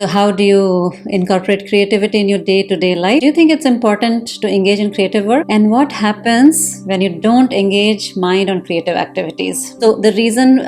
So how do you incorporate creativity in your day-to-day life? Do you think it's important to engage in creative work? And what happens when you don't engage mind on creative activities? So the reason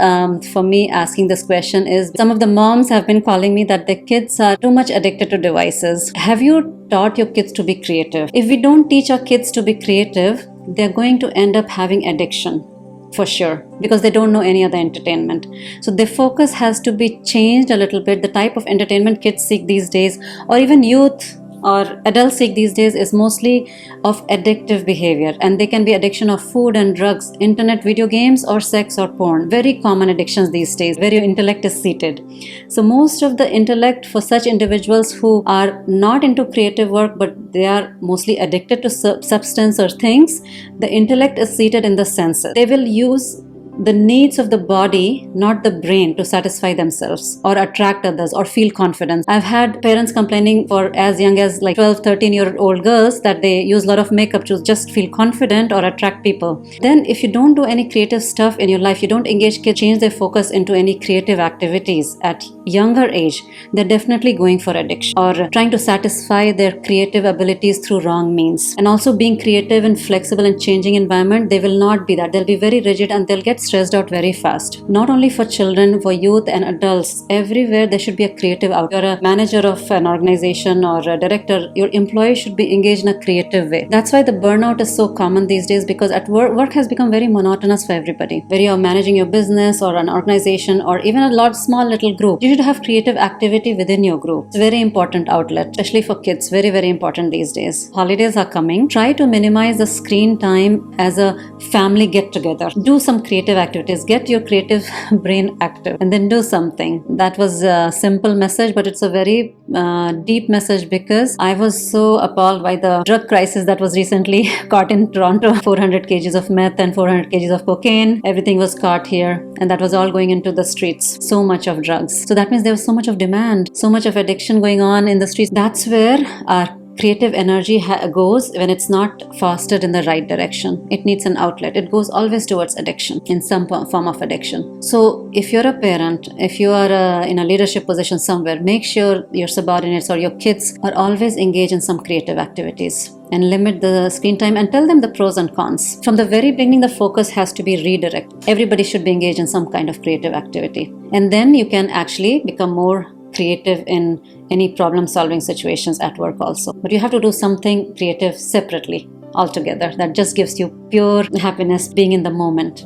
for me asking this question is some of the moms have been calling me that their kids are too much addicted to devices. Have you taught your kids to be creative? If we don't teach our kids to be creative, they're going to end up having addiction. For sure, because they don't know any other entertainment. So their focus has to be changed a little bit. The type of entertainment kids seek these days, or even youth or adults seek these days, is mostly of addictive behavior, and they can be addiction of food and drugs, internet, video games, or sex or porn. Very common addictions these days where your intellect is seated. So most of the intellect for such individuals who are not into creative work but they are mostly addicted to substance or things, the intellect is seated in the senses. They will use the needs of the body, not the brain, to satisfy themselves or attract others or feel confidence. I've had parents complaining for as young as like 12, 13-year-old girls that they use a lot of makeup to just feel confident or attract people. Then if you don't do any creative stuff in your life, you don't engage kids, change their focus into any creative activities at younger age, they're definitely going for addiction or trying to satisfy their creative abilities through wrong means. And also being creative and flexible in changing environment, they will not be that. They'll be very rigid and they'll get stressed out very fast. Not only for children, for youth and adults, everywhere there should be a creative outlet. You're a manager of an organization or a director, your employee should be engaged in a creative way. That's why the burnout is so common these days, because at work has become very monotonous for everybody. Whether you're managing your business or an organization or even a small little group, you should have creative activity within your group. It's a very important outlet, especially for kids. Very, very important these days. Holidays are coming. Try to minimize the screen time as a family get together. Do some creative activities. Get your creative brain active and then do something. That was a simple message, but it's a very deep message, because I was so appalled by the drug crisis that was recently caught in Toronto. 400 kgs of meth and 400 kgs of cocaine. Everything was caught here, and that was all going into the streets. So much of drugs. So that means there was so much of demand, so much of addiction going on in the streets. That's where our creative energy goes when it's not fostered in the right direction. It needs an outlet. It goes always towards addiction, in some form of addiction. So if you're a parent, if you are in a leadership position somewhere, make sure your subordinates or your kids are always engaged in some creative activities, and limit the screen time and tell them the pros and cons. From the very beginning, the focus has to be redirected. Everybody should be engaged in some kind of creative activity. And then you can actually become more creative in any problem-solving situations at work also. But you have to do something creative separately altogether that just gives you pure happiness being in the moment.